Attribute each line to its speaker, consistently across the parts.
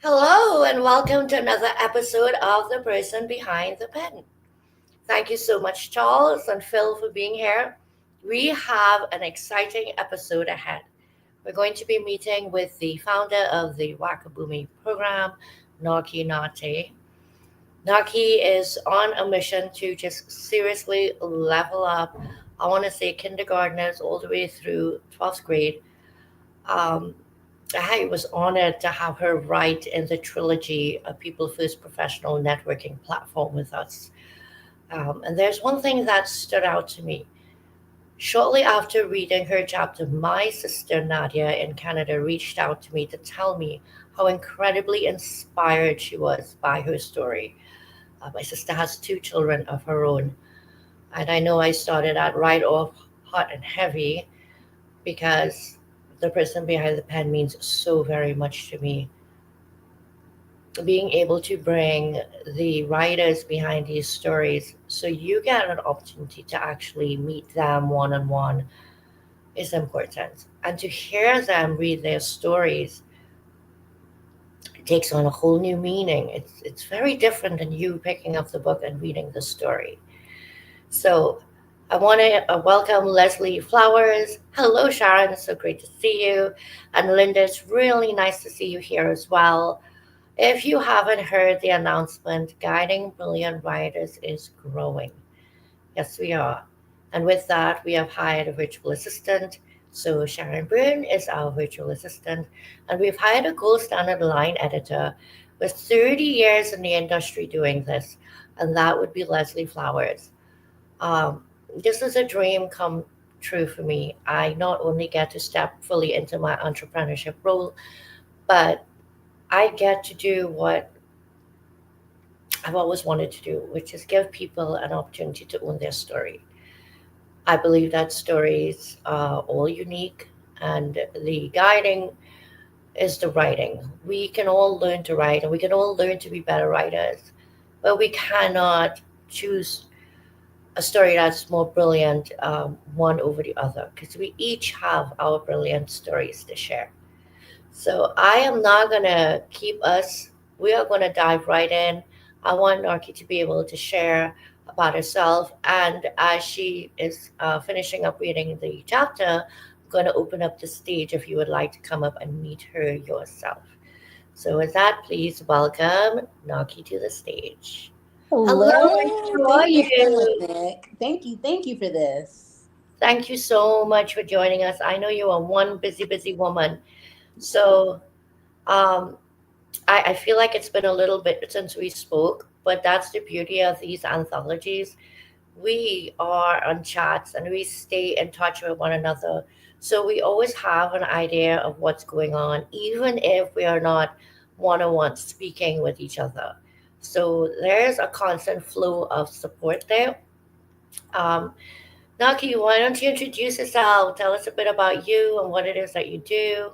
Speaker 1: Hello, and welcome to another episode of The Person Behind the Pen. Thank you so much, Charles and Phil, for being here. We have an exciting episode ahead. We're going to be meeting with the founder of the Wakaboomee program, Narkey Natey. Narkey is on a mission to just seriously level up, I want to say, kindergartners all the way through 12th grade. Um, I was honored to have her write in the trilogy, A People First Professional Networking Platform, with us. And there's one thing that stood out to me. Shortly after reading her chapter, my sister Nadia in Canada reached out to me to tell me how incredibly inspired she was by her story. My sister has two children of her own, and I know I started out right off hot and heavy because the person behind the pen means so very much to me. Being able to bring the writers behind these stories so you get an opportunity to actually meet them one on one is important. And to hear them read their stories, it takes on a whole new meaning. It's very different than you picking up the book and reading the story. So I want to welcome Leslie Flowers. Hello, Sharon. It's so great to see you. And Linda, it's really nice to see you here as well. If you haven't heard the announcement, Guiding Brilliant Writers is growing. Yes, we are. And with that, we have hired a virtual assistant. So Sharon Byrne is our virtual assistant. And we've hired a gold standard line editor with 30 years in the industry doing this. And that would be Leslie Flowers. Um, this is a dream come true for me. I not only get to step fully into my entrepreneurship role, but I get to do what I've always wanted to do, which is give people an opportunity to own their story. I believe that stories are all unique, and the guiding is the writing. We can all learn to write, and we can all learn to be better writers, but we cannot choose a story that's more brilliant one over the other because we each have our brilliant stories to share. So I am not going to keep us, we are going to dive right in. I want Narki to be able to share about herself. And as she is finishing up reading the chapter, I'm going to open up the stage if you would like to come up and meet her yourself. So with that, please welcome Narki to the stage. Hello,
Speaker 2: Hello.
Speaker 1: how are
Speaker 2: Thank you so much,
Speaker 1: you?
Speaker 2: Nick. Thank you. Thank you for this.
Speaker 1: Thank you so much for joining us. I know you are one busy, busy woman. So um, I feel like it's been a little bit since we spoke, but that's the beauty of these anthologies. We are on chats and we stay in touch with one another. So we always have an idea of what's going on, even if we are not one on one speaking with each other. So there's a constant flow of support there. Um, Naki, why don't you introduce yourself? Tell us a bit about you and what it is that you do.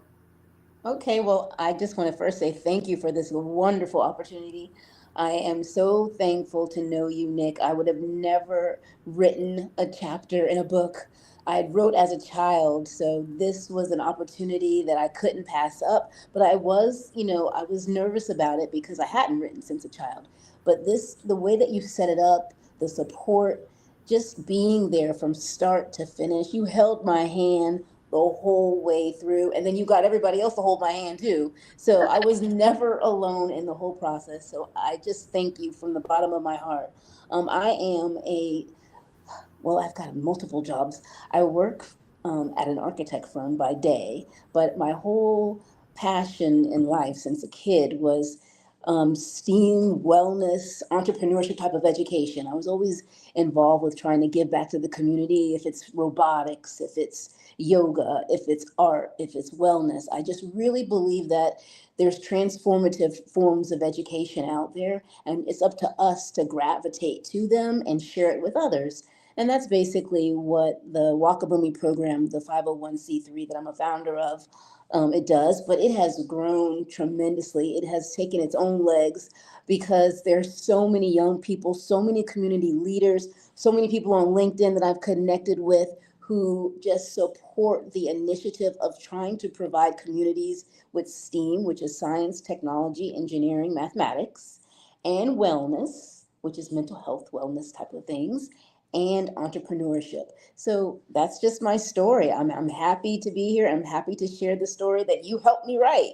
Speaker 2: Okay, well, I just want to first say thank you for this wonderful opportunity. I am so thankful to know you, Nick. I would have never written a chapter in a book. I wrote as a child, so this was an opportunity that I couldn't pass up. But I was nervous about it because I hadn't written since a child. But the way that you set it up, the support, just being there from start to finish, you held my hand the whole way through. And then you got everybody else to hold my hand too. So I was never alone in the whole process. So I just thank you from the bottom of my heart. I am I've got multiple jobs. I work at an architect firm by day, but my whole passion in life since a kid was STEAM, wellness, entrepreneurship type of education. I was always involved with trying to give back to the community, if it's robotics, if it's yoga, if it's art, if it's wellness. I just really believe that there's transformative forms of education out there, and it's up to us to gravitate to them and share it with others. And that's basically what the Wakaboomee program, the 501c3 that I'm a founder of, it does. But it has grown tremendously. It has taken its own legs because there's so many young people, so many community leaders, so many people on LinkedIn that I've connected with who just support the initiative of trying to provide communities with STEAM, which is science, technology, engineering, mathematics, and wellness, which is mental health, wellness type of things, and entrepreneurship. So that's just my story. I'm happy to be here. I'm happy to share the story that you helped me write.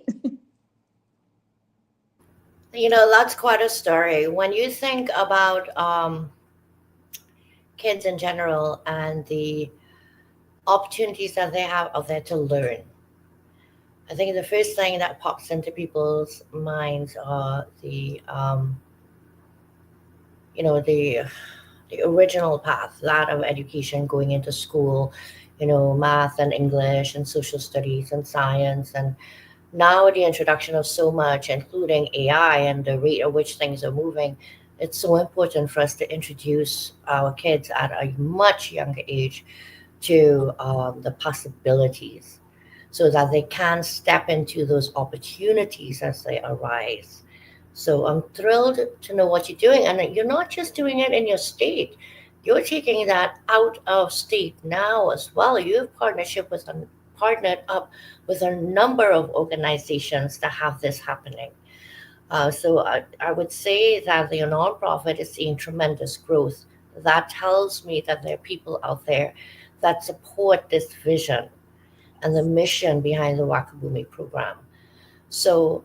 Speaker 1: That's quite a story. When you think about kids in general and the opportunities that they have out there to learn, I think the first thing that pops into people's minds are the original path, that of education, going into school, math and English and social studies and science, and now the introduction of so much, including AI and the rate at which things are moving. It's so important for us to introduce our kids at a much younger age to the possibilities so that they can step into those opportunities as they arise. So I'm thrilled to know what you're doing. And you're not just doing it in your state, you're taking that out of state now as well. You have partnered up with a number of organizations that have this happening. So I would say that the nonprofit is seeing tremendous growth. That tells me that there are people out there that support this vision and the mission behind the Wakaboomee program. So,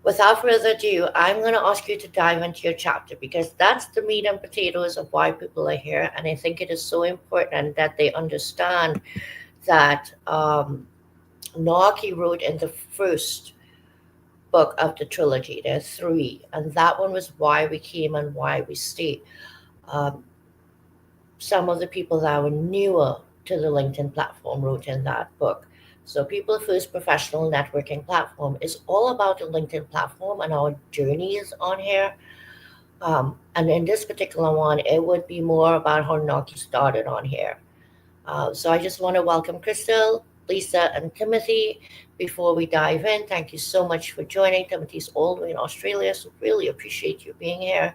Speaker 1: without further ado, I'm going to ask you to dive into your chapter because that's the meat and potatoes of why people are here. And I think it is so important that they understand that Narkey wrote in the first book of the trilogy. There are three, and that one was why we came and why we stayed. Um, some of the people that were newer to the LinkedIn platform wrote in that book. So, People First Professional Networking Platform is all about the LinkedIn platform and our journeys on here. And in this particular one, it would be more about how Naki started on here. So, I just want to welcome Crystal, Lisa, and Timothy. Before we dive in, thank you so much for joining. Timothy's all the way in Australia, so really appreciate you being here.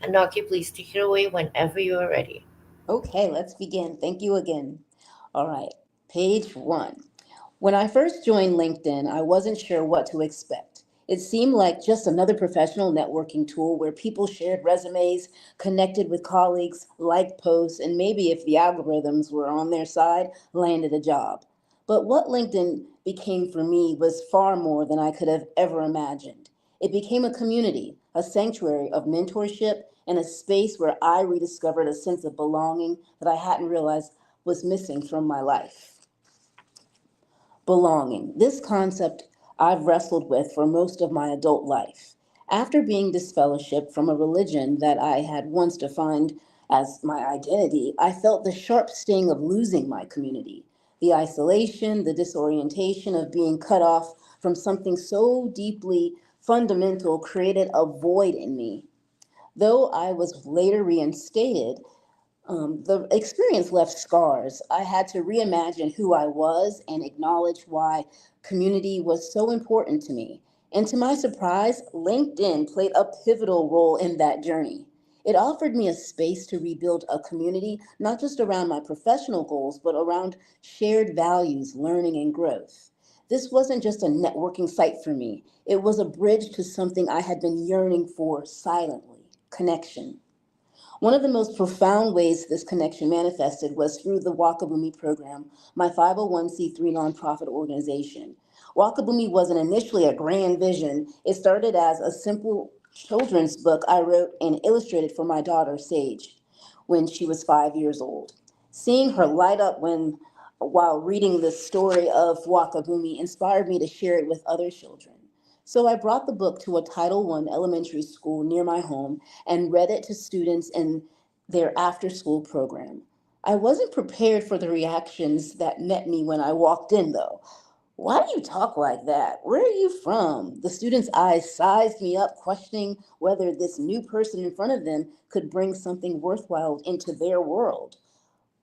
Speaker 1: And Naki, please take it away whenever you are ready.
Speaker 2: Okay, let's begin. Thank you again. All right, page one. When I first joined LinkedIn, I wasn't sure what to expect. It seemed like just another professional networking tool where people shared resumes, connected with colleagues, liked posts, and maybe if the algorithms were on their side, landed a job. But what LinkedIn became for me was far more than I could have ever imagined. It became a community, a sanctuary of mentorship, and a space where I rediscovered a sense of belonging that I hadn't realized was missing from my life. Belonging. This concept I've wrestled with for most of my adult life. After being disfellowshipped from a religion that I had once defined as my identity, I felt the sharp sting of losing my community. The isolation, the disorientation of being cut off from something so deeply fundamental created a void in me. Though I was later reinstated, the experience left scars. I had to reimagine who I was and acknowledge why community was so important to me. And to my surprise, LinkedIn played a pivotal role in that journey. It offered me a space to rebuild a community, not just around my professional goals, but around shared values, learning, and growth. This wasn't just a networking site for me, it was a bridge to something I had been yearning for silently: connection. One of the most profound ways this connection manifested was through the Wakaboomee program, my 501c3 nonprofit organization. Wakaboomee wasn't initially a grand vision. It started as a simple children's book I wrote and illustrated for my daughter, Sage, when she was 5 years old. Seeing her light up while reading the story of Wakaboomee inspired me to share it with other children. So I brought the book to a Title I elementary school near my home and read it to students in their after school program. I wasn't prepared for the reactions that met me when I walked in, though. Why do you talk like that? Where are you from? The students' eyes sized me up, questioning whether this new person in front of them could bring something worthwhile into their world.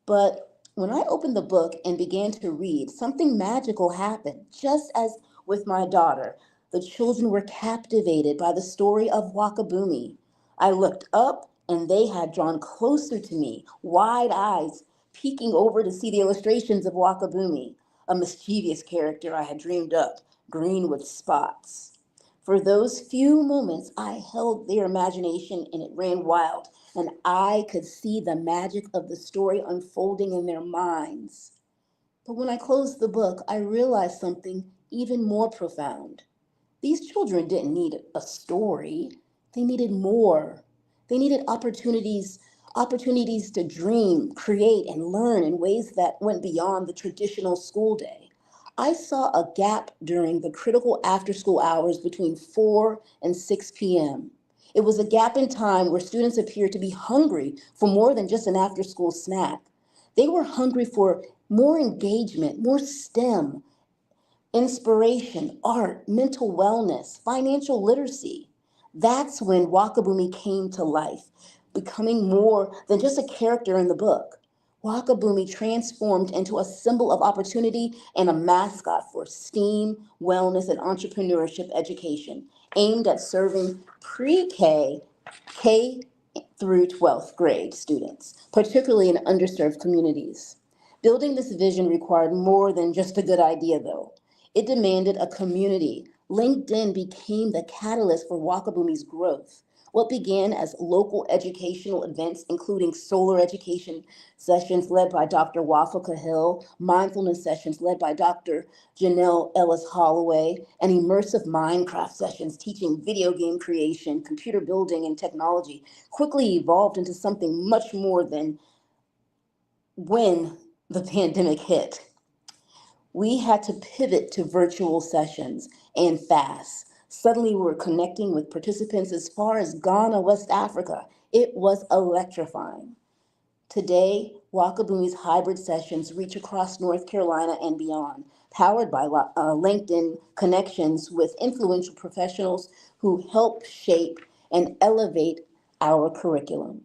Speaker 2: But when I opened the book and began to read, something magical happened, just as with my daughter. The children were captivated by the story of Wakaboomee. I looked up and they had drawn closer to me, wide eyes peeking over to see the illustrations of Wakaboomee, a mischievous character I had dreamed up, green with spots. For those few moments, I held their imagination and it ran wild, and I could see the magic of the story unfolding in their minds. But when I closed the book, I realized something even more profound. These children didn't need a story. They needed more. They needed opportunities to dream, create, and learn in ways that went beyond the traditional school day. I saw a gap during the critical after school hours between 4 and 6 p.m. It was a gap in time where students appeared to be hungry for more than just an after school snack. They were hungry for more engagement, more STEM, inspiration, art, mental wellness, financial literacy. That's when Wakaboomee came to life, becoming more than just a character in the book. Wakaboomee transformed into a symbol of opportunity and a mascot for STEAM, wellness, and entrepreneurship education, aimed at serving pre-K, K through 12th grade students, particularly in underserved communities. Building this vision required more than just a good idea, though. It demanded a community. LinkedIn became the catalyst for Wakaboomee's growth. What began as local educational events, including solar education sessions led by Dr. Wafaka Hill, mindfulness sessions led by Dr. Janelle Ellis Holloway, and immersive Minecraft sessions teaching video game creation, computer building, and technology, quickly evolved into something much more than when the pandemic hit. We had to pivot to virtual sessions and fast. Suddenly, we were connecting with participants as far as Ghana, West Africa. It was electrifying. Today, Wakaboomee's hybrid sessions reach across North Carolina and beyond, powered by LinkedIn connections with influential professionals who help shape and elevate our curriculum.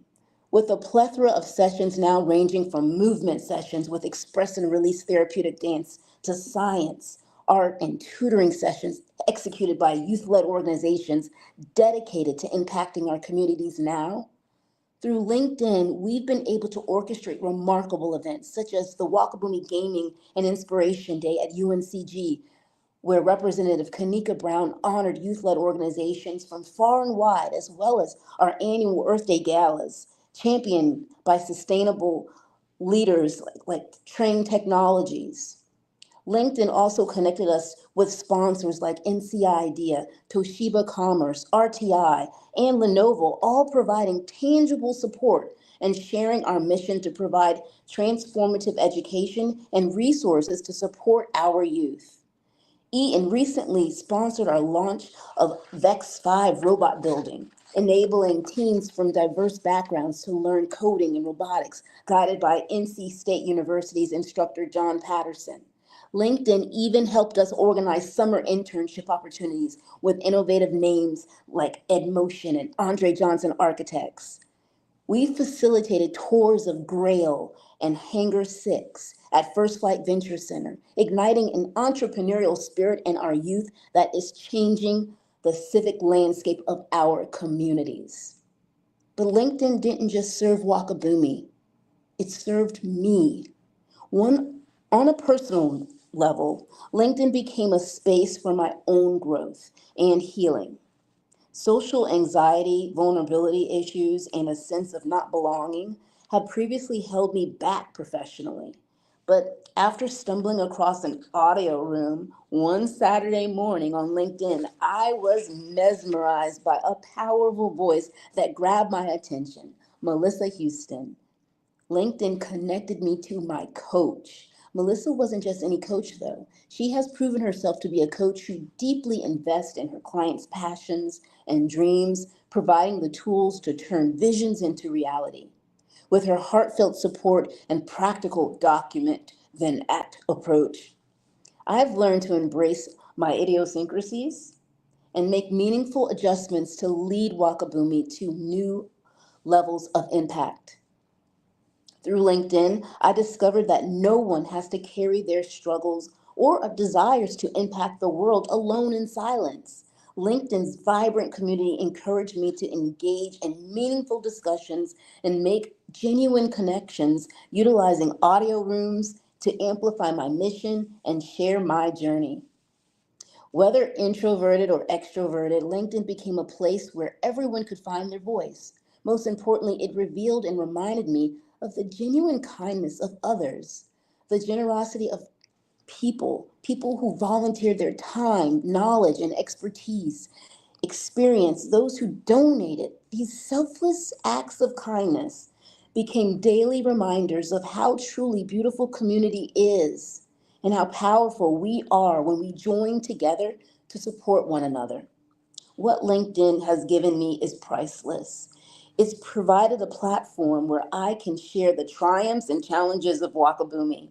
Speaker 2: With a plethora of sessions now ranging from movement sessions with express and release therapeutic dance to science, art, and tutoring sessions executed by youth led organizations dedicated to impacting our communities now. Through LinkedIn, we've been able to orchestrate remarkable events such as the Wakaboomee Gaming and Inspiration Day at UNCG, where Representative Kanika Brown honored youth-led organizations from far and wide, as well as our annual Earth Day galas, championed by sustainable leaders like Train Technologies. LinkedIn also connected us with sponsors like NCI IDEA, Toshiba Commerce, RTI, and Lenovo, all providing tangible support and sharing our mission to provide transformative education and resources to support our youth. Eaton recently sponsored our launch of VEX 5 robot building, enabling teams from diverse backgrounds to learn coding and robotics, guided by NC State University's instructor John Patterson. LinkedIn even helped us organize summer internship opportunities with innovative names like EdMotion and Andre Johnson Architects. We facilitated tours of Grail and Hangar 6 at First Flight Venture Center, igniting an entrepreneurial spirit in our youth that is changing the civic landscape of our communities. But LinkedIn didn't just serve Wakaboomee, it served me. On a personal level, LinkedIn became a space for my own growth and healing. Social anxiety, vulnerability issues, and a sense of not belonging had previously held me back professionally. But after stumbling across an audio room one Saturday morning on LinkedIn, I was mesmerized by a powerful voice that grabbed my attention, Melissa Houston. LinkedIn connected me to my coach. Melissa wasn't just any coach, though. She has proven herself to be a coach who deeply invests in her clients' passions and dreams, providing the tools to turn visions into reality. With her heartfelt support and practical document, then act approach, I've learned to embrace my idiosyncrasies and make meaningful adjustments to lead Wakaboomee to new levels of impact. Through LinkedIn, I discovered that no one has to carry their struggles or desires to impact the world alone in silence. LinkedIn's vibrant community encouraged me to engage in meaningful discussions and make genuine connections, utilizing audio rooms to amplify my mission and share my journey. Whether introverted or extroverted, LinkedIn became a place where everyone could find their voice. Most importantly, it revealed and reminded me of the genuine kindness of others, the generosity of people who volunteered their time, knowledge, and expertise, experience, those who donated. These selfless acts of kindness became daily reminders of how truly beautiful community is and how powerful we are when we join together to support one another. What LinkedIn has given me is priceless. It's provided a platform where I can share the triumphs and challenges of Wakaboomee.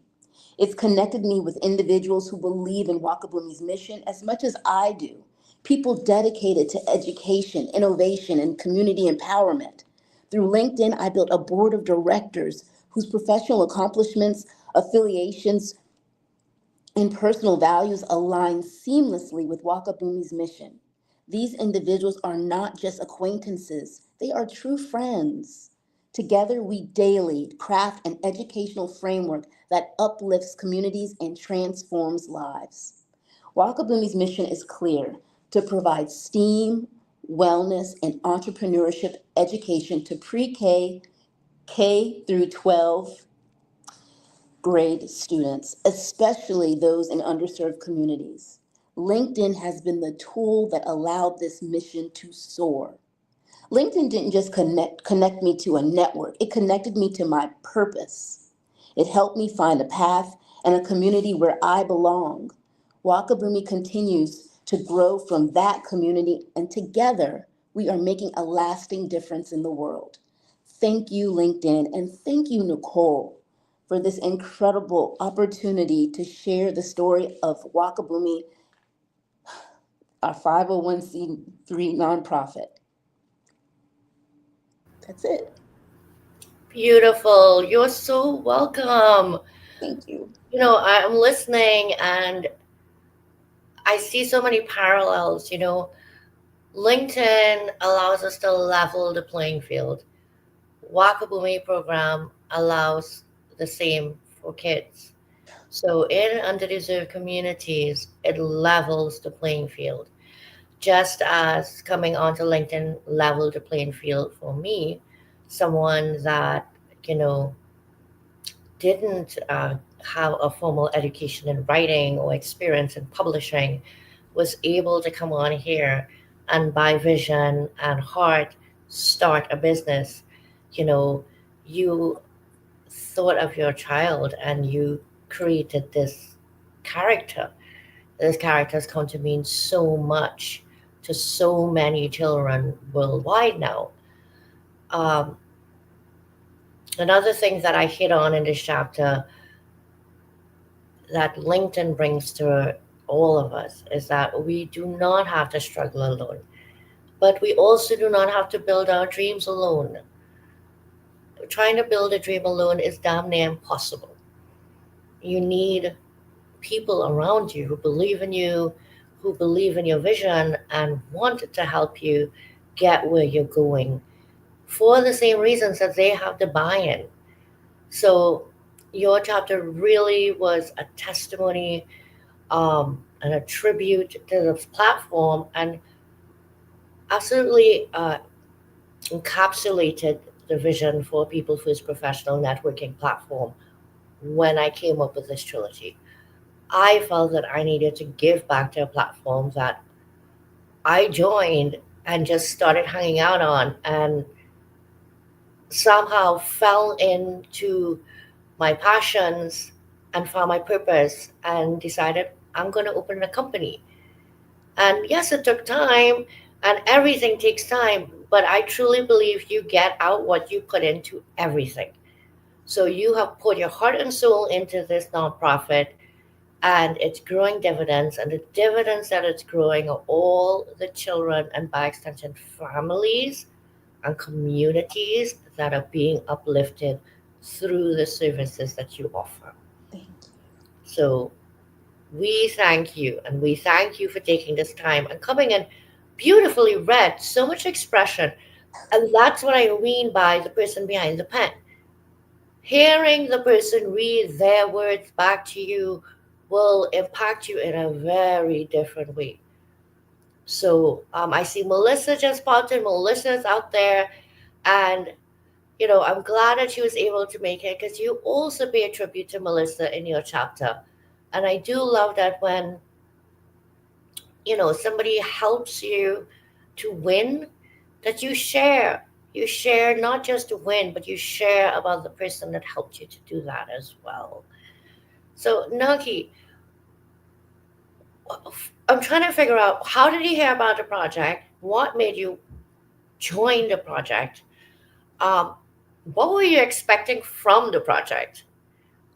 Speaker 2: It's connected me with individuals who believe in Wakaboomee's mission as much as I do. People dedicated to education, innovation, and community empowerment. Through LinkedIn, I built a board of directors whose professional accomplishments, affiliations, and personal values align seamlessly with Wakaboomee's mission. These individuals are not just acquaintances, they are true friends. Together, we daily craft an educational framework that uplifts communities and transforms lives. Wakaboomee's mission is clear: to provide STEAM, wellness, and entrepreneurship education to pre-K, K through 12 grade students, especially those in underserved communities. LinkedIn has been the tool that allowed this mission to soar. LinkedIn didn't just connect me to a network, it connected me to my purpose. It helped me find a path and a community where I belong. Wakaboomee continues to grow from that community, and together we are making a lasting difference in the world. Thank you, LinkedIn, and thank you, Nicole, for this incredible opportunity to share the story of Wakaboomee, our 501c3 nonprofit. That's it.
Speaker 1: Beautiful. You're so welcome.
Speaker 2: Thank you.
Speaker 1: I'm listening and I see so many parallels. LinkedIn allows us to level the playing field. Wakaboomee program allows the same for kids. So in underdeserved communities, it levels the playing field. Just as coming onto LinkedIn leveled the playing field for me, someone that, you know, didn't have a formal education in writing or experience in publishing was able to come on here and by vision and heart start a business. You know, you thought of your child and you created this character. This character has come to mean so much to so many children worldwide now. Um, Another thing that I hit on in this chapter that LinkedIn brings to all of us is that we do not have to struggle alone, but we also do not have to build our dreams alone. Trying to build a dream alone is damn near impossible. You need people around you who believe in you, who believe in your vision, and want to help you get where you're going for the same reasons that they have the buy in. So, your chapter really was a testimony and a tribute to the platform and absolutely encapsulated the vision for People First Professional Networking Platform when I came up with this trilogy. I felt that I needed to give back to a platform that I joined and just started hanging out on and somehow fell into my passions and found my purpose and decided I'm going to open a company. And yes, it took time and everything takes time, but I truly believe you get out what you put into everything. So you have put your heart and soul into this nonprofit and it's growing dividends, and the dividends that it's growing are all the children and by extension families and communities that are being uplifted through the services that you offer.
Speaker 2: Thank
Speaker 1: So we thank you, and we thank you for taking this time and coming in beautifully read, so much expression. And that's what I mean by the person behind the pen. Hearing the person read their words back to you will impact you in a very different way. So I see Melissa just popped in. Melissa's out there, and I'm glad that she was able to make it because you also pay a tribute to Melissa in your chapter. And I do love that when, somebody helps you to win, that you share. You share not just to win, but you share about the person that helped you to do that as well. So, Naki, I'm trying to figure out how did you hear about the project? What made you join the project? Um, what were you expecting from the project?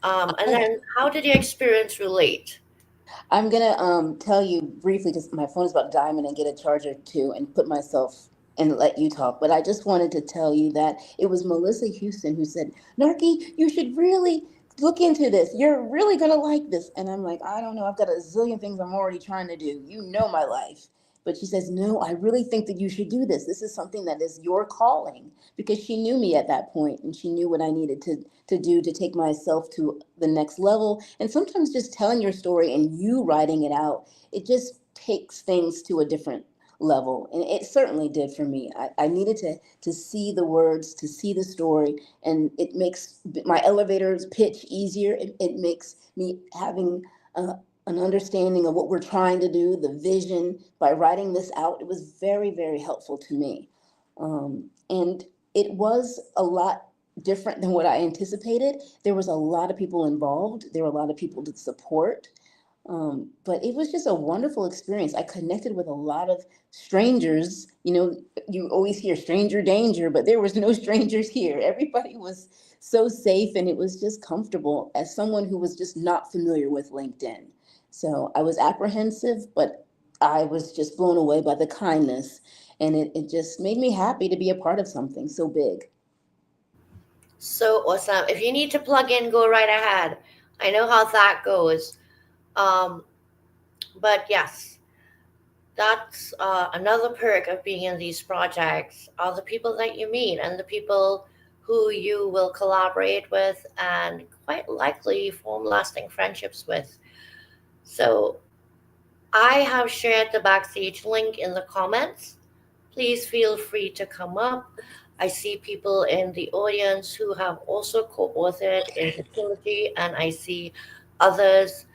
Speaker 1: And then how did your experience relate?
Speaker 2: I'm gonna tell you briefly because my phone is about to die. I'm gonna get a charger too and put myself and let you talk. But I just wanted to tell you that it was Melissa Houston who said, "Narky, you should really look into this. You're really gonna like this." And I'm like, I don't know. I've got a zillion things I'm already trying to do. You know my life. But she says, "No, I really think that you should do this. This is something that is your calling." Because she knew me at that point and she knew what I needed to do to take myself to the next level. And sometimes just telling your story and you writing it out, it just takes things to a different level. And it certainly did for me. I needed to see the words, to see the story, and it makes my elevator's pitch easier. It makes me having an understanding of what we're trying to do, the vision. By writing this out, it was very, very helpful to me. And it was a lot different than what I anticipated. There was a lot of people involved. There were a lot of people to support. But it was just a wonderful experience. I connected with a lot of strangers. You always hear stranger danger, but there was no strangers here. Everybody was so safe and it was just comfortable as someone who was just not familiar with LinkedIn. So I was apprehensive, but I was just blown away by the kindness. And it just made me happy to be a part of something so big.
Speaker 1: So awesome. If you need to plug in, go right ahead. I know how that goes. Um, but yes, that's another perk of being in these projects are the people that you meet and the people who you will collaborate with and quite likely form lasting friendships with. So I have shared the backstage link in the comments. Please feel free to come up. I see people in the audience who have also co authored in the trilogy, and I see others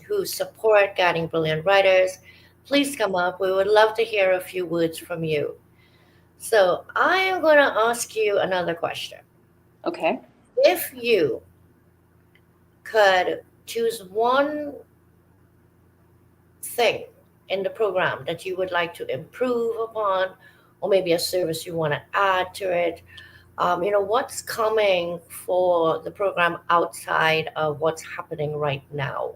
Speaker 1: who support Guiding Brilliant Writers. Please come up. We would love to hear a few words from you. So, I am going to ask you another question.
Speaker 2: Okay.
Speaker 1: If you could choose one thing in the program that you would like to improve upon, or maybe a service you want to add to it, what's coming for the program outside of what's happening right now?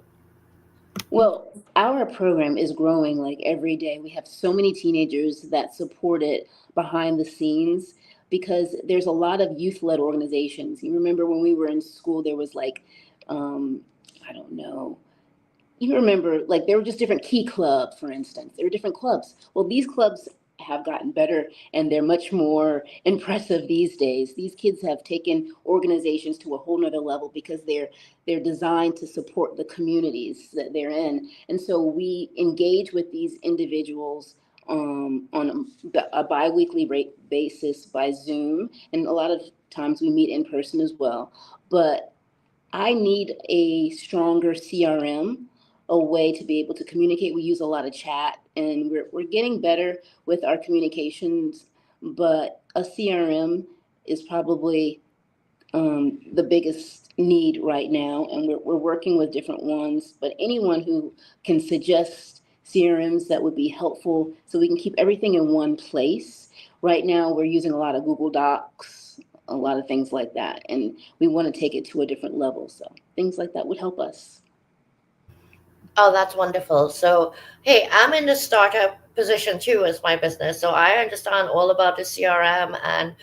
Speaker 2: Well, our program is growing like every day. We have so many teenagers that support it behind the scenes because there's a lot of youth led organizations. You remember when we were in school, there was like, um, I don't know, you remember like there were just different key clubs, for instance. There were different clubs. Well, these clubs have gotten better and they're much more impressive these days. These kids have taken organizations to a whole nother level because they're designed to support the communities that they're in. And so we engage with these individuals on a biweekly rate basis by Zoom, and a lot of times we meet in person as well. But I need a stronger CRM, a way to be able to communicate. We use a lot of chat and we're getting better with our communications, but a CRM is probably the biggest need right now. And we're working with different ones, but anyone who can suggest CRMs that would be helpful so we can keep everything in one place. Right now, we're using a lot of Google Docs, a lot of things like that. And we want to take it to a different level. So things like that would help us.
Speaker 1: Oh, that's wonderful. So, hey, I'm in the startup position too as my business. So I understand all about the CRM and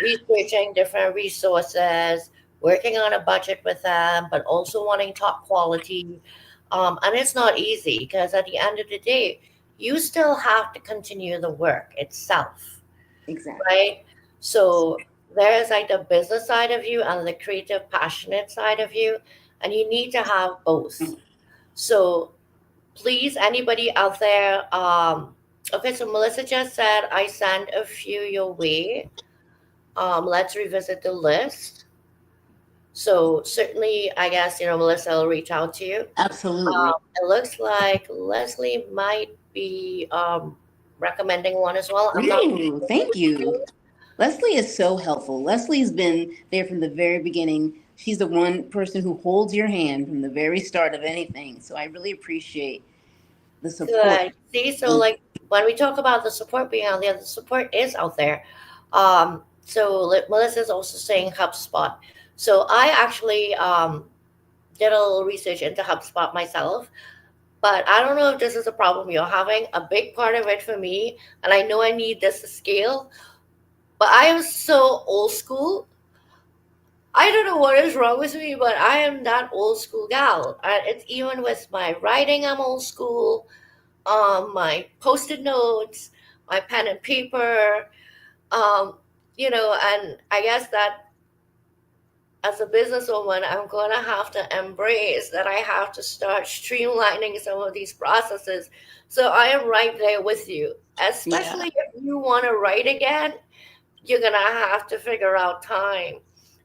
Speaker 1: researching different resources, working on a budget with them, but also wanting top quality. And it's not easy because at the end of the day, you still have to continue the work itself,
Speaker 2: Exactly.
Speaker 1: right? So There is like the business side of you and the creative, passionate side of you, and you need to have both. So please, anybody out there, okay, so Melissa just said I sent a few your way. Let's revisit the list. So certainly, I guess, Melissa will reach out to you.
Speaker 2: Absolutely.
Speaker 1: It looks like Leslie might be recommending one as well. I'm not
Speaker 2: Ooh, thank you. Leslie is so helpful. Leslie's been there from the very beginning. She's the one person who holds your hand from the very start of anything. So I really appreciate the support.
Speaker 1: good. See, so like when we talk about the support being out there, the support is out there. Melissa's also saying HubSpot. So I actually did a little research into HubSpot myself, but I don't know if this is a problem you're having. A big part of it for me, and I know I need this to scale, but I am so old school. I don't know what is wrong with me, but I am that old school gal. It's even with my writing, I'm old school. My post-it notes, my pen and paper, and I guess that as a businesswoman, I'm going to have to embrace that I have to start streamlining some of these processes. So I am right there with you,
Speaker 2: Yeah.
Speaker 1: especially if you want to write again, you're going to have to figure out time.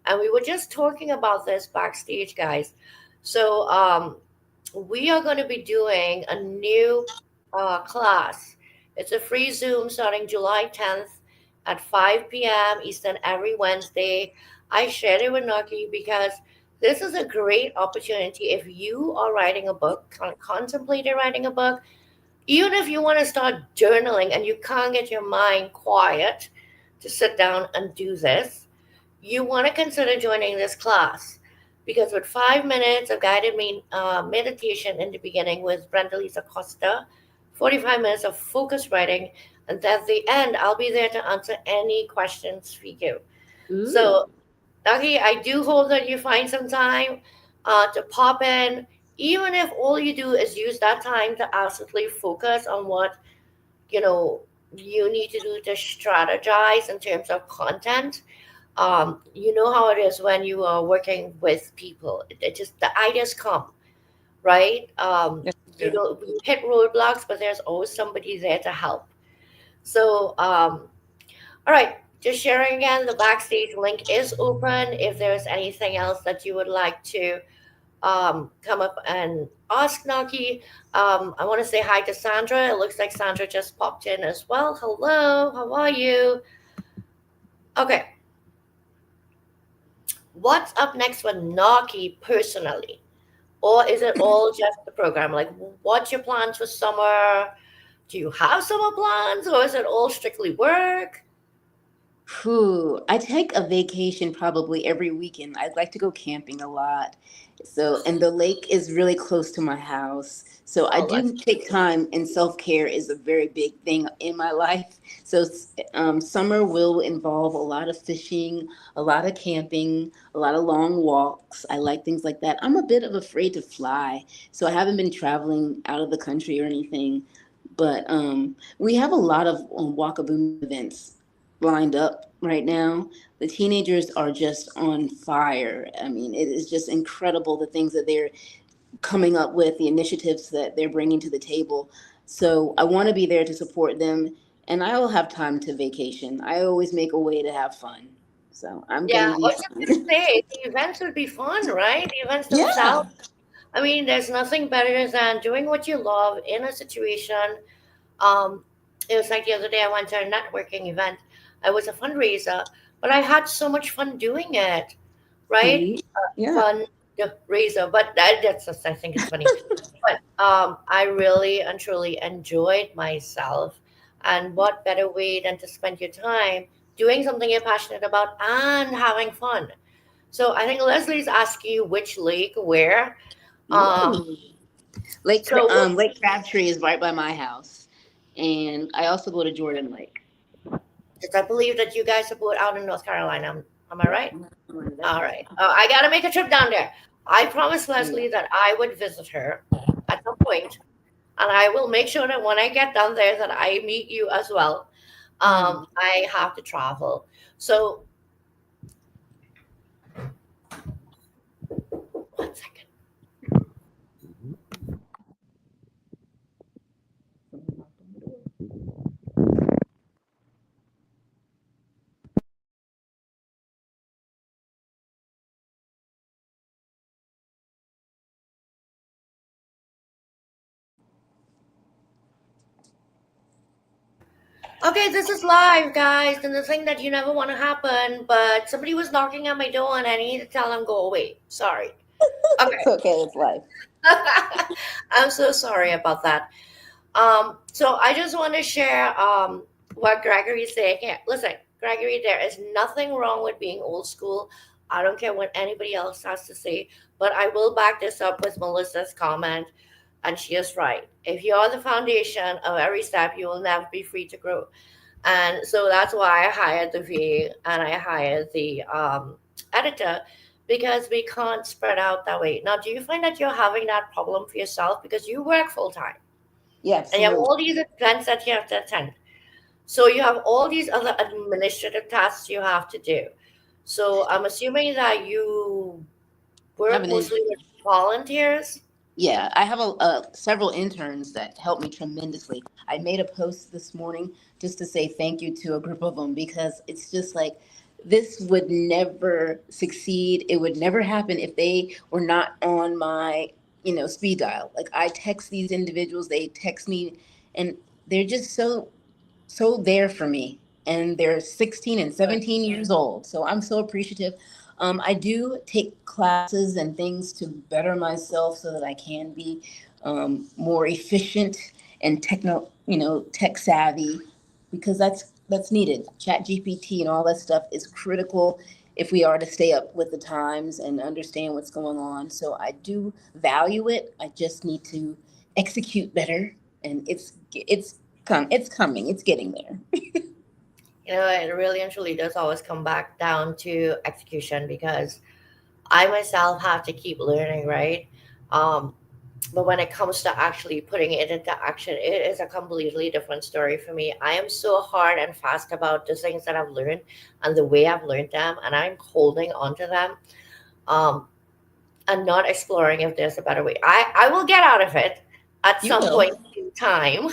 Speaker 1: And we were just talking about this backstage, guys. So we are going to be doing a new class. It's a free Zoom starting July 10th at 5 p.m. Eastern every Wednesday. I shared it with Narkey because this is a great opportunity if you are writing a book, contemplating writing a book, even if you want to start journaling and you can't get your mind quiet to sit down and do this, you want to consider joining this class because with 5 minutes of guided meditation in the beginning with Brenda Lisa Costa, 45 minutes of focused writing, and at the end, I'll be there to answer any questions for you.
Speaker 2: Ooh.
Speaker 1: So, Nagi, I do hope that you find some time to pop in, even if all you do is use that time to absolutely focus on what you know you need to do to strategize in terms of content. You know how it is when you are working with people. It just the ideas come, right?
Speaker 2: That's
Speaker 1: You
Speaker 2: true.
Speaker 1: know, we hit roadblocks, but there's always somebody there to help. So, all right, just sharing again, the backstage link is open. If there's anything else that you would like to come up and ask Naki, I want to say hi to Sandra. It looks like Sandra just popped in as well. Hello, how are you? Okay, what's up next for Naki personally? Or is it all just the program? Like, what's your plans for summer? Do you have summer plans, or is it all strictly work?
Speaker 2: Whew. I take a vacation probably every weekend. I'd like to go camping a lot. So, and the lake is really close to my house. So I
Speaker 1: Oh, that's
Speaker 2: do take time, and self-care is a very big thing in my life. So summer will involve a lot of fishing, a lot of camping, a lot of long walks. I like things like that. I'm a bit of afraid to fly, so I haven't been traveling out of the country or anything. But we have a lot of Wakaboomee events lined up right now. The teenagers are just on fire. I mean, it is just incredible the things that they're coming up with, the initiatives that they're bringing to the table. So I want to be there to support them, and I will have time to vacation. I always make a way to have fun. So I'm going
Speaker 1: yeah.
Speaker 2: to
Speaker 1: I
Speaker 2: be
Speaker 1: was just gonna
Speaker 2: fine.
Speaker 1: say the events would be fun, right? The events
Speaker 2: Yeah.
Speaker 1: themselves. I mean, there's nothing better than doing what you love in a situation. Um, it was like the other day I went to a networking event. It was a fundraiser, but I had so much fun doing it, right?
Speaker 2: See? Yeah.
Speaker 1: Fun raiser, but that's just, I think it's funny. But I really and truly enjoyed myself. And what better way than to spend your time doing something you're passionate about and having fun? So I think Leslie's asking you which lake, where. Um,
Speaker 2: Ooh.
Speaker 1: so what,
Speaker 2: Lake Crabtree is right by my house, and I also go to Jordan Lake.
Speaker 1: I believe that you guys are both out in North Carolina. Am I
Speaker 2: Yep.
Speaker 1: right?
Speaker 2: That's
Speaker 1: All
Speaker 2: right.
Speaker 1: right. I got to make a trip down there. I promised
Speaker 2: Yeah.
Speaker 1: Leslie that I would visit her at some point, and I will make sure that when I get down there that I meet you as well.
Speaker 2: Mm.
Speaker 1: I have to travel. So Okay, this is live, guys, and the thing that you never want to happen, but somebody was knocking at my door and I need to tell them go away. Sorry.
Speaker 2: It's
Speaker 1: Okay.
Speaker 2: okay. It's life.
Speaker 1: I'm so sorry about that. So I just want to share what Gregory's saying here. Listen, Gregory, there is nothing wrong with being old school. I don't care what anybody else has to say, but I will back this up with Melissa's comment, and she is right. If you're the foundation of every step, you will never be free to grow. And so that's why I hired the VA and I hired the editor, because we can't spread out that way. Now, do you find that you're having that problem for yourself because you work full time
Speaker 2: Yeah,
Speaker 1: and you have
Speaker 2: absolutely.
Speaker 1: all these events that you have to attend? So you have all these other administrative tasks you have to do. So I'm assuming that you
Speaker 2: I have
Speaker 1: work
Speaker 2: an
Speaker 1: mostly with volunteers.
Speaker 2: Yeah, I have several interns that help me tremendously. I made a post this morning just to say thank you to a group of them because it's just like this would never succeed. It would never happen if they were not on my, speed dial. Like I text these individuals, they text me, and they're just so there for me. And they're 16 and 17 years old. So I'm so appreciative. I do take classes and things to better myself so that I can be more efficient and tech savvy, because that's needed. Chat GPT and all that stuff is critical if we are to stay up with the times and understand what's going on. So I do value it. I just need to execute better, and it's coming. It's getting there.
Speaker 1: It really and truly does always come back down to execution, because I myself have to keep learning, right? Um, but when it comes to actually putting it into action, it is a completely different story for me. I am so hard and fast about the things that I've learned and the way I've learned them, and I'm holding on to them, um, and not exploring if there's a better way. I will get out of it at
Speaker 2: You
Speaker 1: some
Speaker 2: will.
Speaker 1: point in time,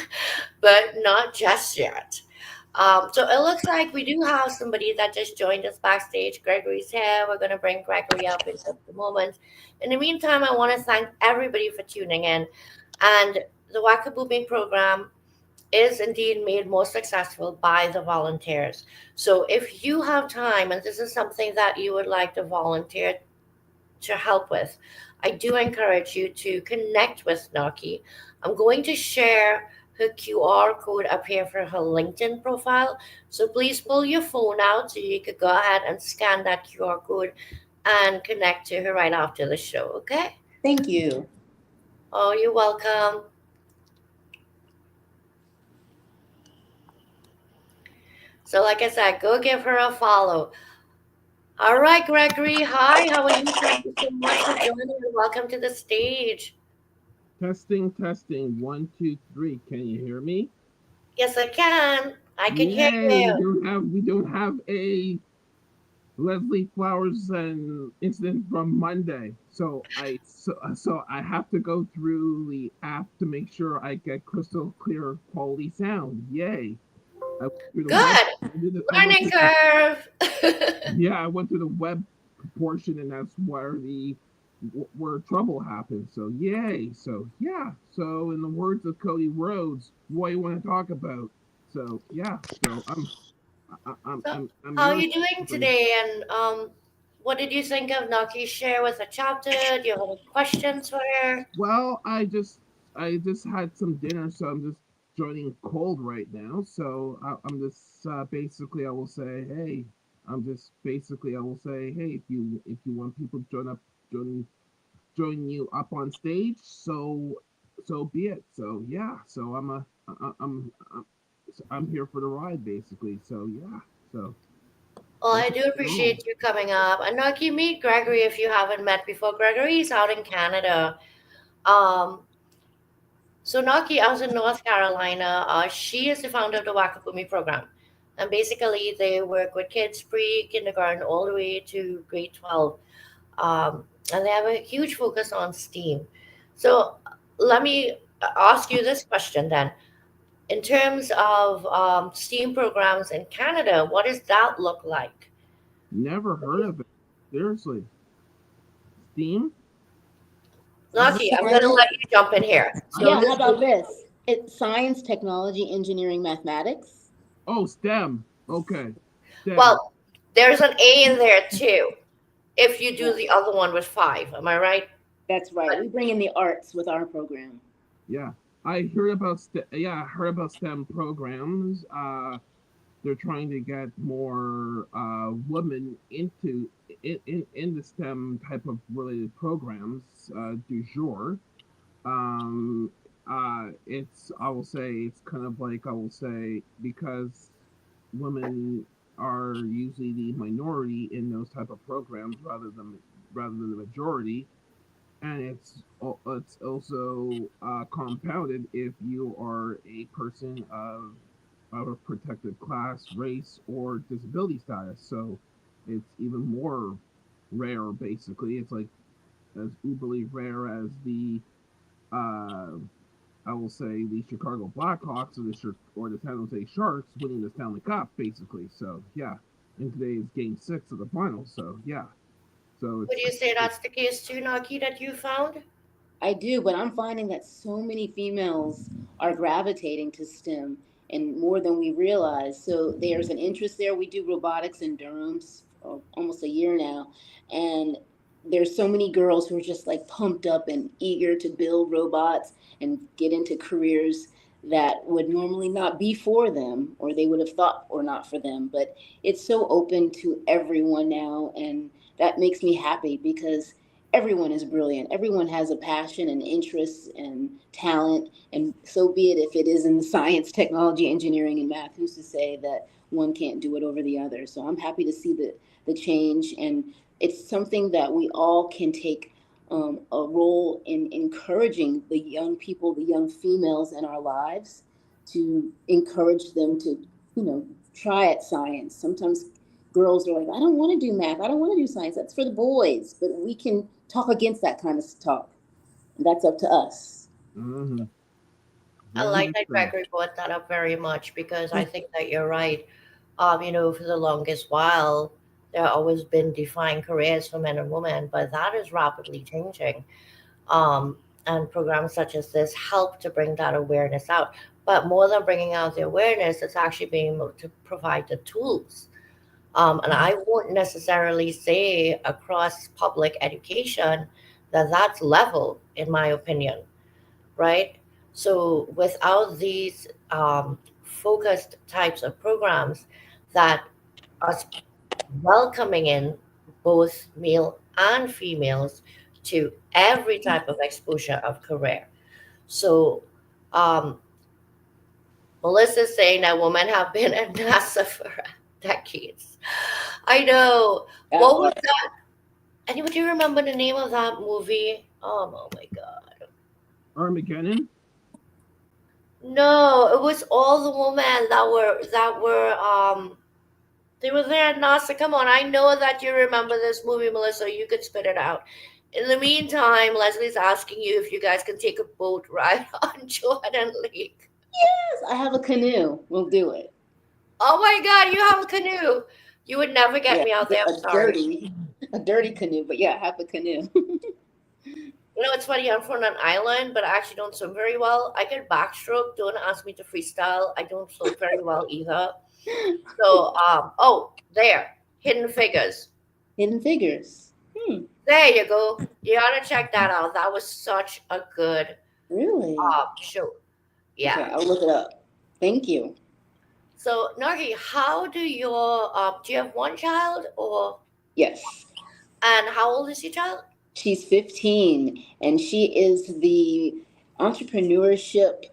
Speaker 1: but not just yet. So it looks like we do have somebody that just joined us backstage. Gregory's here. We're going to bring Gregory up in just a moment. In the meantime, I want to thank everybody for tuning in. And the Wakaboomee program is indeed made more successful by the volunteers. So if you have time and this is something that you would like to volunteer to help with, I do encourage you to connect with Narkey. I'm going to share her QR code up here for her LinkedIn profile. So please pull your phone out so you could go ahead and scan that QR code and connect to her right after the show, okay?
Speaker 2: Thank you.
Speaker 1: Oh, you're welcome. So, like I said, go give her a follow. All right, Gregory. Hi, how are you? Thank you so much for joining and welcome to the stage.
Speaker 3: Testing, testing. One, two, three. Can you hear me?
Speaker 1: Yes, I can. I can hear
Speaker 3: Yay! We
Speaker 1: you.
Speaker 3: don't have a Leslie Flowers and incident from Monday. So I have to go through the app to make sure I get crystal clear quality sound. Yay! I went through the web.
Speaker 1: Good.
Speaker 3: I went
Speaker 1: Learning
Speaker 3: through
Speaker 1: curve.
Speaker 3: Yeah, I went through the web portion, and that's where trouble happened. So yay! So yeah. So in the words of Cody Rhodes, what you want to talk about? So yeah. So
Speaker 1: So,
Speaker 3: I'm
Speaker 1: how are
Speaker 3: really
Speaker 1: you doing today? And what did you think of Naki's share with the chapter? Do you have any questions for her?
Speaker 3: well. I just had some dinner, so I'm just joining cold right now. So I'm just basically I will say hey. I will say hey, if you want people to join join you up on stage, so be it. So yeah, so I'm here for the ride basically. So yeah, so
Speaker 1: Well, I
Speaker 3: let's
Speaker 1: do
Speaker 3: rock and roll.
Speaker 1: appreciate you coming up. And Naki, meet Gregory if you haven't met before. Gregory's out in Canada. Um, so Naki out in North Carolina. She is the founder of the Wakaboomee program. And basically, they work with kids pre-kindergarten all the way to grade 12. And they have a huge focus on STEAM. So let me ask you this question then. In terms of STEAM programs in Canada, what does that look like?
Speaker 3: Never heard of it. Seriously, Steam.
Speaker 1: Lucky, I'm going to
Speaker 2: Science.
Speaker 1: let you jump in here.
Speaker 3: I
Speaker 1: So
Speaker 2: Yeah,
Speaker 3: don't.
Speaker 2: how
Speaker 1: this
Speaker 2: about this? It's science, technology, engineering, mathematics.
Speaker 3: Oh, STEM. Okay. STEM.
Speaker 1: Well, there's an A in there too. If you do
Speaker 2: Yeah,
Speaker 1: the other one with five, am I right?
Speaker 2: that's right. We bring in the arts with our program.
Speaker 3: Yeah. I heard about I heard about STEM programs. They're trying to get more women into in the STEM type of related programs du jour. Um, it's I will say it's kind of like I will say because women are usually the minority in those type of programs rather than the majority, and it's also compounded if you are a person of a protected class, race, or disability status. So it's even more rare. Basically, it's like as uberly rare as the uh, I will say the Chicago Blackhawks or the San Jose Sharks winning the Stanley Cup, basically. So yeah, and today is Game 6 of the finals. So yeah, so
Speaker 1: Would you say
Speaker 3: it's
Speaker 1: that's the case too, Naki, that you found?
Speaker 2: I do, but I'm finding that so many females are gravitating to STEM and more than we realize. So there's an interest there. We do robotics in Durham's for almost a year now, and there's so many girls who are just like pumped up and eager to build robots and get into careers that would normally not be for them or they would have thought or not for them. But it's so open to everyone now, and that makes me happy because everyone is brilliant. Everyone has a passion and interest and talent, and so be it if it is in the science, technology, engineering, and math. Who's to say that one can't do it over the other? So I'm happy to see the change, and it's something that we all can take a role in encouraging the young people, the young females in our lives, to encourage them to, try at science. Sometimes girls are like, I don't want to do math. I don't want to do science. That's for the boys. But we can talk against that kind of talk. And that's up to us.
Speaker 3: mm-hmm,
Speaker 1: I
Speaker 3: very
Speaker 1: like
Speaker 3: much
Speaker 1: that
Speaker 3: so.
Speaker 1: Gregory brought that up very much because I think that you're right. For the longest while, there have always been defined careers for men and women, but that is rapidly changing. Um, and programs such as this help to bring that awareness out. But more than bringing out the awareness, it's actually being able to provide the tools. And I won't necessarily say across public education that that's level, in my opinion, right? So without these focused types of programs that are welcoming in both male and females to every type of exposure of career. So um, Melissa's saying that women have been at NASA for decades. I know.
Speaker 2: That
Speaker 1: What was
Speaker 2: part.
Speaker 1: that? Anybody remember the name of that movie? Oh my God.
Speaker 3: Armageddon.
Speaker 1: No, it was all the women that were they were there at NASA. Come on, I know that you remember this movie, Melissa. You could spit it out. In the meantime, Leslie's asking you if you guys can take a boat ride on Jordan Lake.
Speaker 2: Yes, I have a canoe. We'll do it.
Speaker 1: Oh my God, you have a canoe. You would never get
Speaker 2: Yeah,
Speaker 1: me out there. I'm
Speaker 2: a
Speaker 1: sorry.
Speaker 2: dirty canoe, but yeah, I have a canoe.
Speaker 1: It's funny. I'm from an island, but I actually don't swim very well. I can backstroke. Don't ask me to freestyle. I don't float very well either. So, there, Hidden Figures.
Speaker 2: Hidden Figures. Hmm,
Speaker 1: There you go. You gotta check that out. That was such a good
Speaker 2: really?
Speaker 1: show.
Speaker 2: Okay,
Speaker 1: Yeah.
Speaker 2: I'll look it up. Thank you.
Speaker 1: So, Nagi, how do you have one child or
Speaker 2: Yes.
Speaker 1: and how old is your child?
Speaker 2: She's 15 and she is the entrepreneurship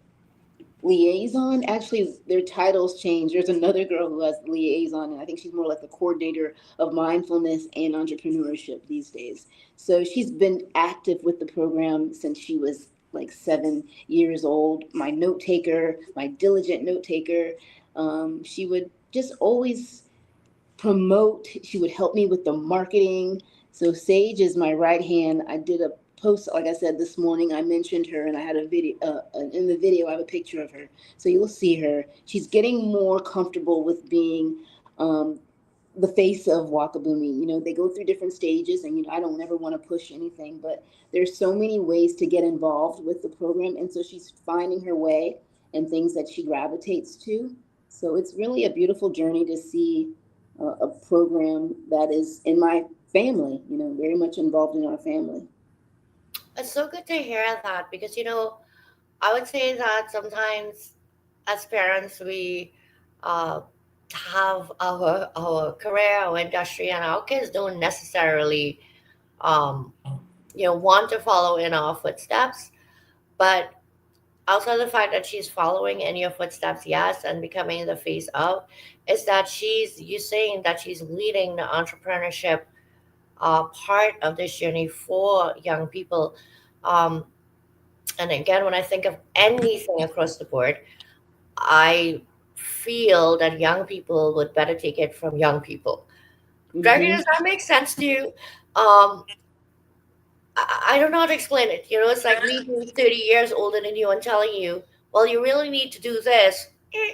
Speaker 2: liaison. Actually, their titles change. There's another girl who has liaison, and I think she's more like the coordinator of mindfulness and entrepreneurship these days. So she's been active with the program since she was like 7 years old. My note taker, my diligent note taker. She would just always promote. She would help me with the marketing. So Sage is my right hand. I did a post, like I said this morning. I mentioned her, and I had a video. In the video, I have a picture of her, so you'll see her. She's getting more comfortable with being the face of Wakaboomee. They go through different stages, and I don't never want to push anything, but there's so many ways to get involved with the program, and so she's finding her way and things that she gravitates to. So it's really a beautiful journey to see a program that is in my family, very much involved in our family.
Speaker 1: It's so good to hear that because, I would say that sometimes as parents, we uh, have our career, our industry, and our kids don't necessarily, um, want to follow in our footsteps. But also the fact that she's following in your footsteps, yes, and becoming the face of, is that you saying that she's leading the entrepreneurship part of this journey for young people. Um, and again, when I think of anything across the board, I feel that young people would better take it from young people. Dragon,
Speaker 2: Hmm.
Speaker 1: does that make sense to you? Um, I don't know how to explain it. It's like me being 30 years older than you and telling you, well, you really need to do this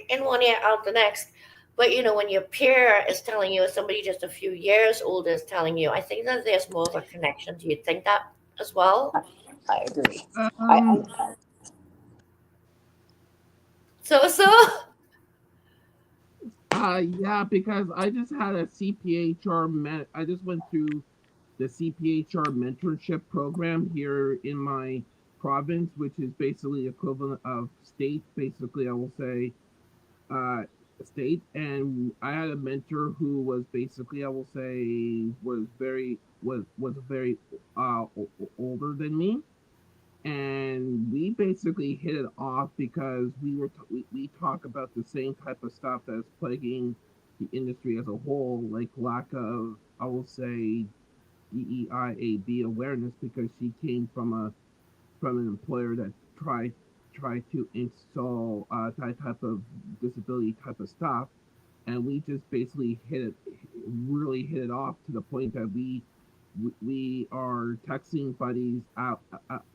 Speaker 1: in one year, out the next. But when your peer is telling you, somebody just a few years older is telling you, I think that there's more of a connection. Do you think that as well?
Speaker 2: I, I agree.
Speaker 3: Um,
Speaker 1: So,
Speaker 3: yeah, because I just had a CPHR I just went through the CPHR mentorship program here in my province, which is basically equivalent of state. Basically, I will say uh, state, and I had a mentor who was basically, I will say, was very older than me, and we basically hit it off because we talk about the same type of stuff that's plaguing the industry as a whole, like lack of, I will say, DEIAB awareness, because she came from an employer that tried to install that type of disability type of stuff, and we just basically really hit it off to the point that we are texting buddies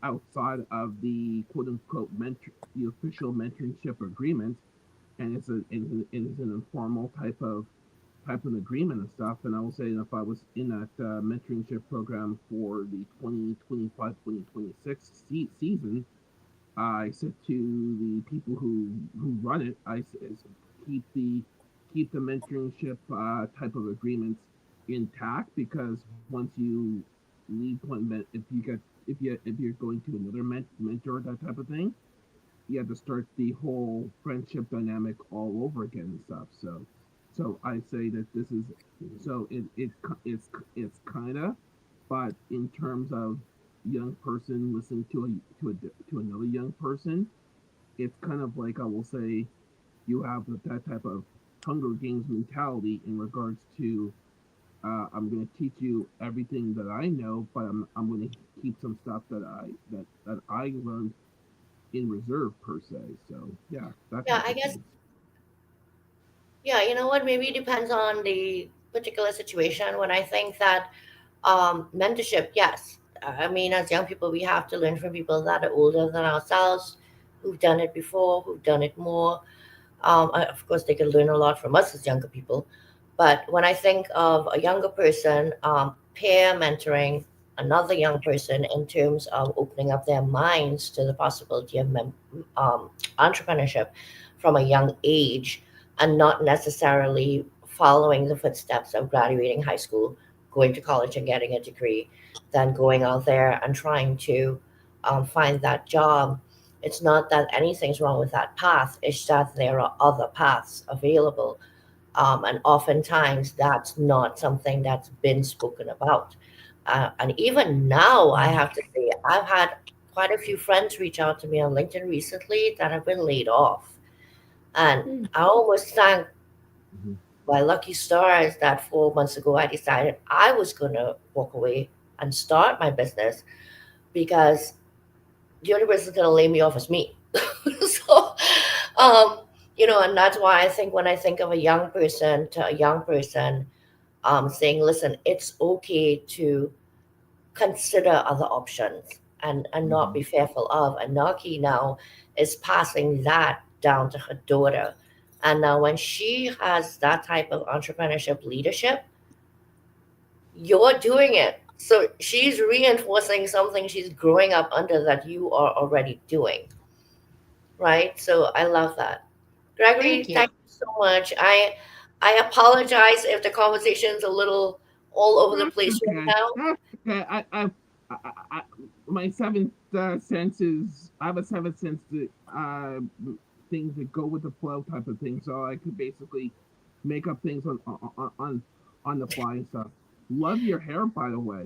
Speaker 3: outside of the quote unquote the official mentorship agreement, and it's an informal type of agreement and stuff. And I will say, if I was in that mentorship program for the 2025-2026 season, I said to the people who run it, I said, keep the keep the mentorship type of agreements intact, because once you leave one, if you get if you're going to another mentor, that type of thing, you have to start the whole friendship dynamic all over again and stuff. So I say that this is, so it's kind of, but in terms of young person listening to another young person, it's kind of like, I will say, you have that type of Hunger Games mentality in regards to, I'm going to teach you everything that I know, but I'm going to keep some stuff that I learned in reserve per se. So yeah, that
Speaker 1: yeah,
Speaker 3: type
Speaker 1: I
Speaker 3: of
Speaker 1: guess,
Speaker 3: thing.
Speaker 1: yeah, you know what? Maybe it depends on the particular situation. When I think that mentorship, yes. I mean, as young people, we have to learn from people that are older than ourselves, who've done it before, who've done it more. Of course, they can learn a lot from us as younger people. But when I think of a younger person, peer mentoring another young person in terms of opening up their minds to the possibility of entrepreneurship from a young age, and not necessarily following the footsteps of graduating high school, going to college and getting a degree, then going out there and trying to find that job. It's not that anything's wrong with that path, it's that there are other paths available. And oftentimes that's not something that's been spoken about. And even now, I have to say, I've had quite a few friends reach out to me on LinkedIn recently that have been laid off. And
Speaker 2: Mm.
Speaker 1: I almost thank
Speaker 3: Hmm.
Speaker 1: my lucky stars that 4 months ago I decided I was going to walk away and start my business, because the only person going to lay me off is me. So, um, and that's why I think when I think of a young person to a young person, saying, listen, it's okay to consider other options, and not
Speaker 3: Hmm.
Speaker 1: be fearful of. And Naki now is passing that down to her daughter. And now when she has that type of entrepreneurship leadership, you're doing it. So she's reinforcing something she's growing up under that you are already doing. Right? So I love that. Gregory,
Speaker 2: Thank you.
Speaker 1: thank you so much. I apologize if the conversation's a little all over the
Speaker 3: That's
Speaker 1: place right
Speaker 3: okay.
Speaker 1: now.
Speaker 3: That's okay. I my seventh senses. I have a seventh sense that things that go with the flow type of thing. So I could basically make up things on the fly and stuff. Love your hair, by the way.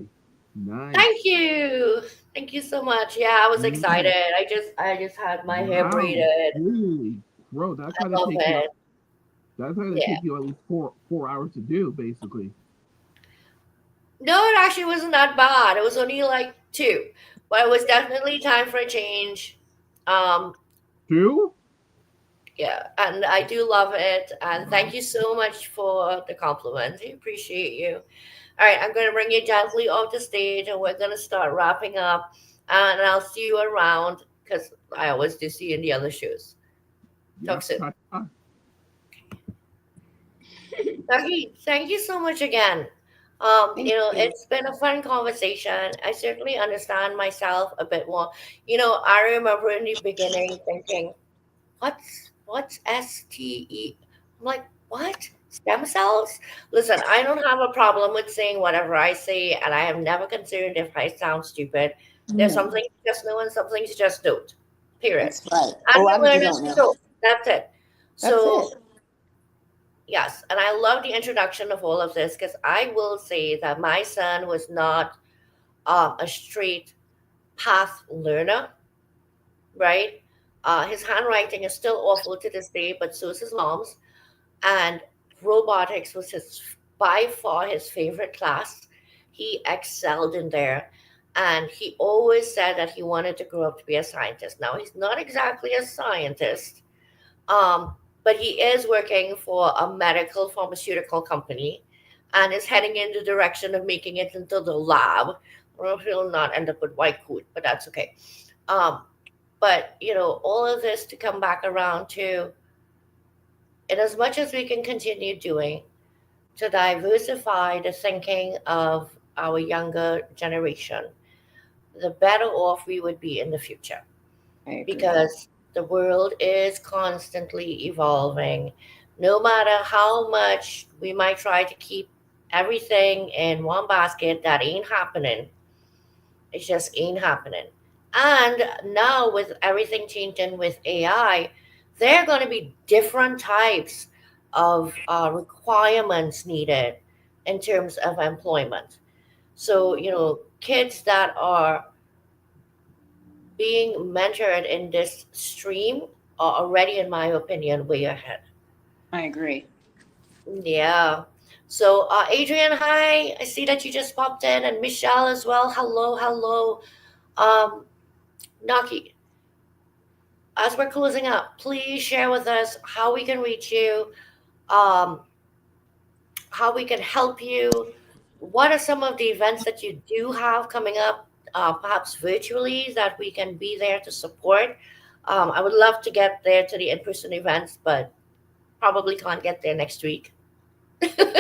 Speaker 1: Thank
Speaker 3: Nice.
Speaker 1: you. Thank you so much. Yeah, I was excited.
Speaker 3: Nice.
Speaker 1: I just had my hair
Speaker 3: Wow.
Speaker 1: braided.
Speaker 3: Holy crow. That's
Speaker 1: I
Speaker 3: how to
Speaker 1: love
Speaker 3: take you.
Speaker 1: it.
Speaker 3: That's how to
Speaker 1: Yeah.
Speaker 3: take you at least four hours to do, basically.
Speaker 1: No, it actually wasn't that bad. It was only like two, but it was definitely time for a change. Um,
Speaker 3: Two?
Speaker 1: yeah, and I do love it. And thank
Speaker 3: Wow.
Speaker 1: you so much for the compliment. I appreciate you. All right, I'm going to bring you gently off the stage, and we're going to start wrapping up. And I'll see you around because I always do see you in the other shows. Talk
Speaker 3: Yep.
Speaker 1: soon.
Speaker 3: Ta-ta.
Speaker 1: Narkey, thank you so much again.
Speaker 2: Thank you.
Speaker 1: It's been a fun conversation. I certainly understand myself a bit more. I remember in the beginning thinking, what's STE? I'm like, what? Stem cells? Listen, I don't have a problem with saying whatever I say, and I am never concerned if I sound stupid. There's some
Speaker 2: No,
Speaker 1: things you just know and some things you just don't. Period.
Speaker 2: that's right. A
Speaker 1: And we
Speaker 2: lot of
Speaker 1: learn
Speaker 2: people
Speaker 1: as
Speaker 2: don't
Speaker 1: we
Speaker 2: know.
Speaker 1: go. That's it.
Speaker 2: That's it.
Speaker 1: So yes, and I love the introduction of all of this because I will say that my son was not a straight path learner, right? His handwriting is still awful to this day, but so is his mom's. And robotics was his by far his favorite class. He excelled in there, and he always said that he wanted to grow up to be a scientist. Now he's not exactly a scientist, um, but he is working for a medical pharmaceutical company and is heading in the direction of making it into the lab. Well, he'll not end up with white coat, but that's okay. Um, but all of this to come back around to, in as much as we can continue doing to diversify the thinking of our younger generation, the better off we would be in the future.
Speaker 2: I agree.
Speaker 1: Because the world is constantly evolving. No matter how much we might try to keep everything in one basket, that ain't happening. It just ain't happening. And now, with everything changing with AI, there are going to be different types of requirements needed in terms of employment. So, kids that are being mentored in this stream are already, in my opinion, way ahead.
Speaker 2: I agree.
Speaker 1: Yeah. So, Adrian, hi. I see that you just popped in, and Michelle as well. Hello, hello. Um, Naki, as we're closing up, please share with us how we can reach you, um, how we can help you. What are some of the events that you do have coming up, perhaps virtually, that we can be there to support? I would love to get there to the in person events, but probably can't get there next week.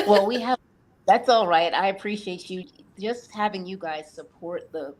Speaker 2: Well, we have, that's all right. I appreciate you just having you guys support the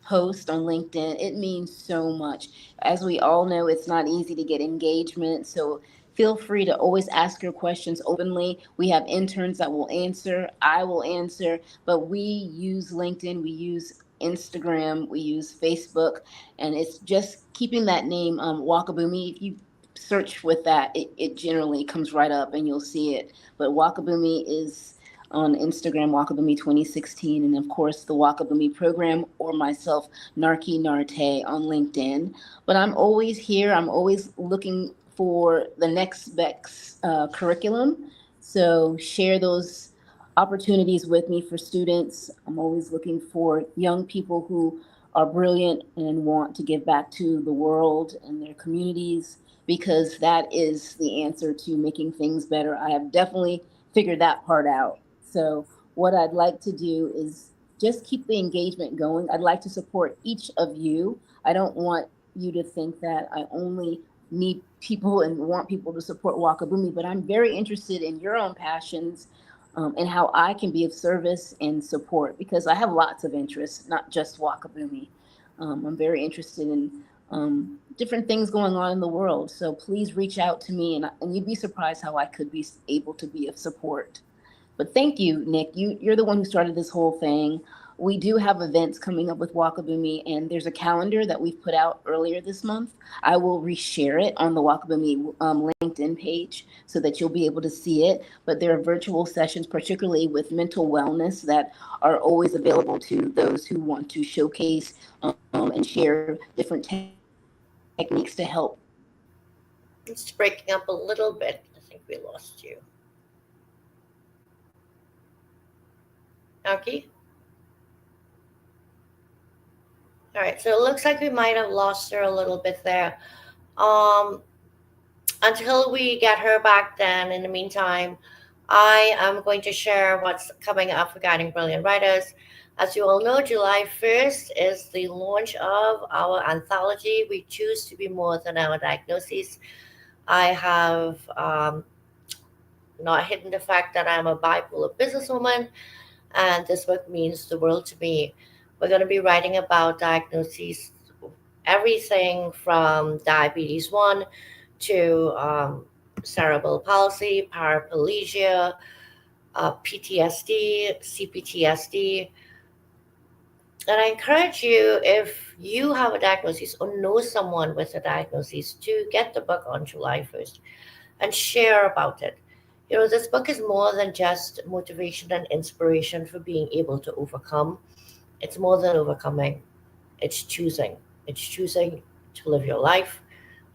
Speaker 2: post on LinkedIn. It means so much. As we all know, it's not easy to get engagement. So feel free to always ask your questions openly. We have interns that will answer, I will answer, but we use LinkedIn, we use Instagram, we use Facebook, and it's just keeping that name Wakaboomee. If you search with that, it generally comes right up and you'll see it. But Wakaboomee is on Instagram, Wakaboomee 2016, and of course the Wakaboomee program, or myself, Narkey Natey, on LinkedIn. But I'm always here. I'm always looking for the next best curriculum. So share those opportunities with me for students. I'm always looking for young people who are brilliant and want to give back to the world and their communities, because that is the answer to making things better. I have definitely figured that part out. So, what I'd like to do is just keep the engagement going. I'd like to support each of you. I don't want you to think that I only need people and want people to support Wakaboomee, but I'm very interested in your own passions, and how I can be of service and support, because I have lots of interests, not just Wakaboomee. I'm very interested in different things going on in the world. So please reach out to me, and you'd be surprised how I could be able to be of support. But thank you, Nick. You're the one who started this whole thing. We do have events coming up with Wakaboomee, and there's a calendar that we've put out earlier this month. I will reshare it on the Wakaboomee LinkedIn page so that you'll be able to see it. But there are virtual sessions, particularly with mental wellness, that are always available to those who want to showcase and share different techniques to help.
Speaker 1: It's breaking up a little bit. I think we lost you. Narkey? All right, so it looks like we might have lost her a little bit there. Until we get her back then, in the meantime, I am going to share what's coming up for Guiding Brilliant Writers. As you all know, July 1st is the launch of our anthology, We Choose to Be More Than Our Diagnoses. I have not hidden the fact that I'm a bipolar businesswoman, and this book means the world to me. We're going to be writing about diagnoses, everything from diabetes 1 to cerebral palsy, paraplegia, PTSD, CPTSD. And I encourage you, if you have a diagnosis or know someone with a diagnosis, to get the book on July 1st and share about it. You know, this book is more than just motivation and inspiration for being able to overcome. It's more than overcoming. It's choosing. It's choosing to live your life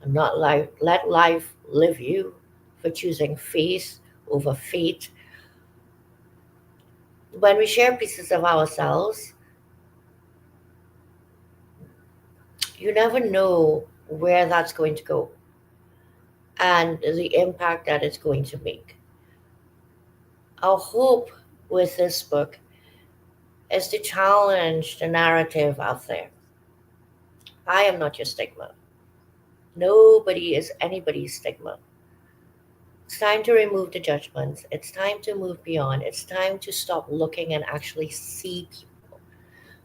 Speaker 1: and not let life live you, for choosing faith over fate. When we share pieces of ourselves, you never know where that's going to go and the impact that it's going to make. Our hope with this book is to challenge the narrative out there. I am not your stigma. Nobody is anybody's stigma. It's time to remove the judgments. It's time to move beyond. It's time to stop looking and actually see people.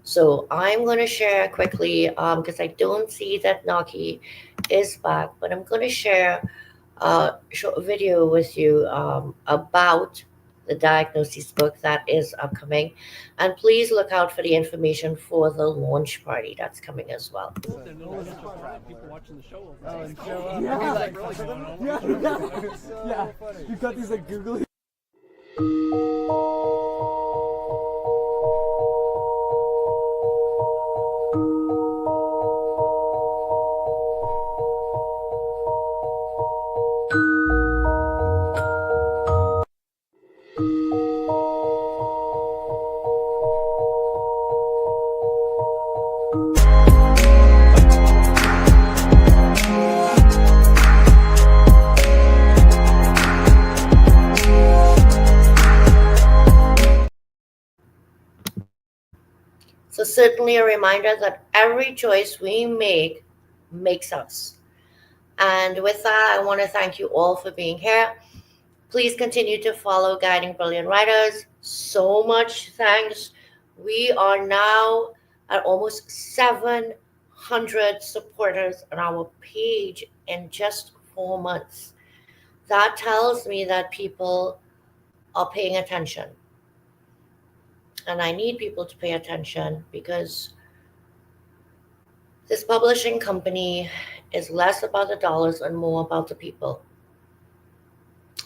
Speaker 1: So I'm going to share quickly, because I don't see that Narkey is back, but I'm going to share a short video with you about the diagnosis book that is upcoming. And please look out for the information for the launch party that's coming as well.
Speaker 4: People watching the show.
Speaker 5: Yeah, you've got these like googly.
Speaker 1: So certainly a reminder that every choice we make makes us. And with that, I want to thank you all for being here. Please continue to follow Guiding Brilliant Writers. So much thanks. We are now at almost 700 supporters on our page in just 4 months. That tells me that people are paying attention. And I need people to pay attention, because this publishing company is less about the dollars and more about the people.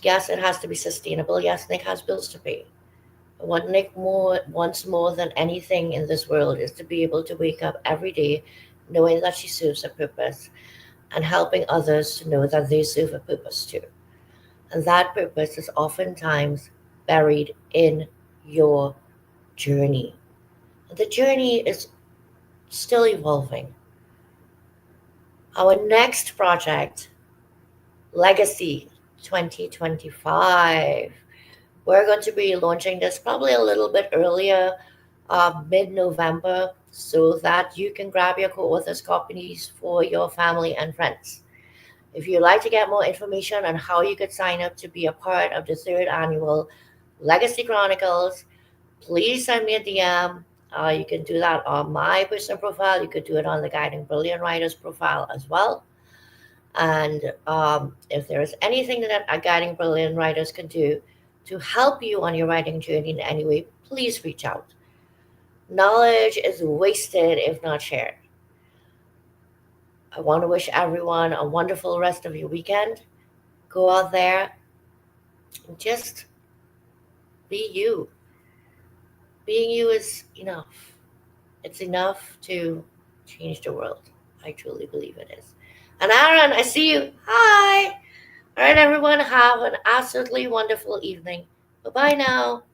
Speaker 1: Yes, it has to be sustainable. Yes, Nick has bills to pay. But what Nick wants more than anything in this world is to be able to wake up every day knowing that she serves a purpose, and helping others to know that they serve a purpose too. And that purpose is oftentimes buried in your journey. The journey is still evolving. Our next project, Legacy 2025, we're going to be launching this probably a little bit earlier, mid-November, so that you can grab your co-authors copies for your family and friends. If you'd like to get more information on how you could sign up to be a part of the 3rd annual Legacy Chronicles, please send me a DM. You can do that on my personal profile. You could do it on the Guiding Brilliant Writers profile as well. And if there is anything that a Guiding Brilliant Writers can do to help you on your writing journey in any way, please reach out. Knowledge is wasted if not shared. I want to wish everyone a wonderful rest of your weekend. Go out there and just be you. Being you is enough. It's enough to change the world. I truly believe it is. And Aaron, I see you. Hi. All right, everyone, have an absolutely wonderful evening. Bye-bye now.